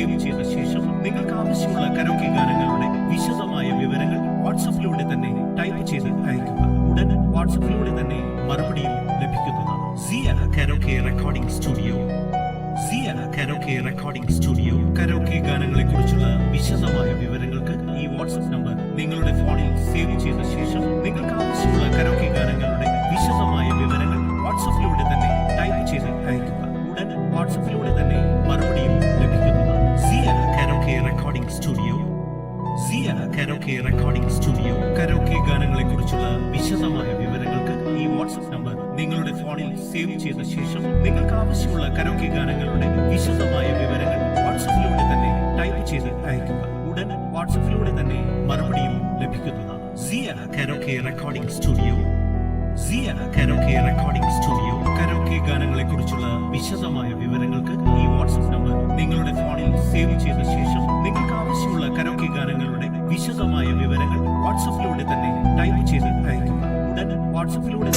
Save ചെയ്ത ശേഷം നിങ്ങൾക്ക് ആവശ്യമുള്ള കരോക്കെ ഗാനങ്ങളുടെ വിശദമായ വിവരങ്ങൾ വാട്സാപ്പിലൂടെ തന്നെ ടൈപ്പ് ചെയ്ത് അയക്കുക. ഉടൻ വാട്സാപ്പിലൂടെ തന്നെ മറുപടിയും ലഭിക്കുന്നതാണ്. സിയ കരോക്കെ റെക്കോർഡിംഗ് സ്റ്റുഡിയോ. സിയ കരോക്കെ റെക്കോർഡിംഗ് സ്റ്റുഡിയോ. കരോക്കെ ഗാനങ്ങളെ കുറിച്ചുള്ള വിശദമായ വിവരങ്ങൾക്ക് ഈ വാട്സ്ആപ്പ് നമ്പർ നിങ്ങളുടെ ഫോണിൽ സേവ് ചെയ്ത ശേഷം നിങ്ങൾക്ക് ആവശ്യമുള്ള കരോക്കെ ഗാനങ്ങളുടെ വിശദമായ വിവരങ്ങൾ വാട്സാപ്പിലൂടെ തന്നെ ടൈപ്പ് ചെയ്ത് അയക്കുക. ഉടൻ വാട്സാപ്പിലൂടെ തന്നെ മറുപടിയും ലഭിക്കുന്നതാണ്. സിയ കരോക്കെ റെക്കോർഡിംഗ് സ്റ്റുഡിയോ. സിയ കരോക്കെ റെക്കോർഡിംഗ് സ്റ്റുഡിയോ. കരോക്കെ ഗാനങ്ങളെ കുറിച്ചുള്ള വിശദമായ വിവരങ്ങൾക്ക് ഈ വാട്സ്ആപ്പ് നമ്പർ നിങ്ങളുടെ ഫോണിൽ സേവ് ചെയ്ത ശേഷം നിങ്ങൾക്ക് ആവശ്യമുള്ള കരോക്കെ ഗാനങ്ങളുടെ വിശദമായ വിവരങ്ങൾ വാട്സാപ്പിലൂടെ തന്നെ ടൈപ്പ് ചെയ്ത് അയക്കുക. ഉടൻ വാട്സാപ്പിലൂടെ തന്നെ മറുപടിയും ലഭിക്കുന്നതാണ്. സിയ കരോക്കെ റെക്കോർഡിംഗ് സ്റ്റുഡിയോ. സിയ കരോക്കെ റെക്കോർഡിംഗ് സ്റ്റുഡിയോ. കരോക്കെ ഗാനങ്ങളെ കുറിച്ചുള്ള വിശദമായ വിവരങ്ങൾക്ക് ഈ വാട്സ്ആപ്പ് നമ്പർ നിങ്ങളുടെ ഫോണിൽ സേവ് ചെയ്ത ശേഷം നിങ്ങൾക്ക് ആവശ്യമുള്ള കരോക്കെ ഗാനങ്ങളുടെ വിശദമായ വിവരങ്ങൾ വാട്സാപ്പിലൂടെ തന്നെ ടൈപ്പ് ചെയ്ത് അയക്കുക. ഉടൻ വാട്സാപ്പിലൂടെ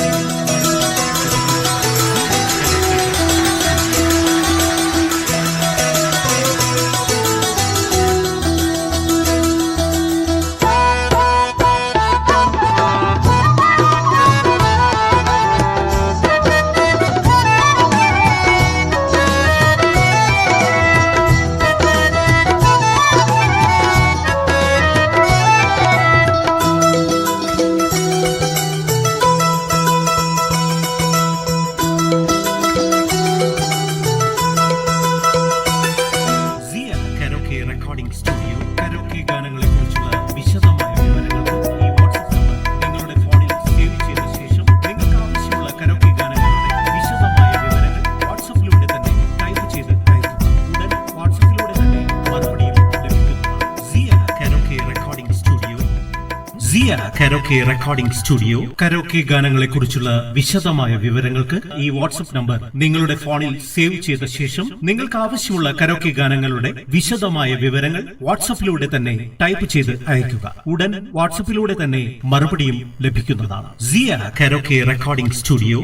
റെക്കോർഡിംഗ് സ്റ്റുഡിയോ. കരോക്കെ ഗാനങ്ങളെ കുറിച്ചുള്ള വിശദമായ വിവരങ്ങൾക്ക് ഈ വാട്സ്ആപ്പ് നമ്പർ നിങ്ങളുടെ ഫോണിൽ സേവ് ചെയ്ത ശേഷം നിങ്ങൾക്ക് ആവശ്യമുള്ള കരോക്കെ ഗാനങ്ങളുടെ വിശദമായ വിവരങ്ങൾ വാട്സാപ്പിലൂടെ തന്നെ ടൈപ്പ് ചെയ്ത് അയക്കുക. ഉടൻ വാട്സാപ്പിലൂടെ തന്നെ മറുപടിയും ലഭിക്കുന്നതാണ്. സിയ കരോക്കെ റെക്കോർഡിംഗ് സ്റ്റുഡിയോ. സിയ കരോക്കെ റെക്കോർഡിംഗ് സ്റ്റുഡിയോ. കരോക്കെ ഗാനങ്ങളെ കുറിച്ചുള്ള വിശദമായ വിവരങ്ങൾക്ക് ഈ വാട്സ്ആപ്പ് നമ്പർ നിങ്ങളുടെ ഫോണിൽ സേവ് ചെയ്ത ശേഷം നിങ്ങൾക്ക് ആവശ്യമുള്ള കരോക്കെ ഗാനങ്ങളുടെ വിശദമായ വിവരങ്ങൾ വാട്സാപ്പിലൂടെ തന്നെ ടൈപ്പ് ചെയ്ത് അയക്കുക. ഉടൻ വാട്സാപ്പിലൂടെ തന്നെ മറുപടിയും ലഭിക്കുന്നതാണ്. സിയ കരോക്കെ റെക്കോർഡിംഗ് സ്റ്റുഡിയോ.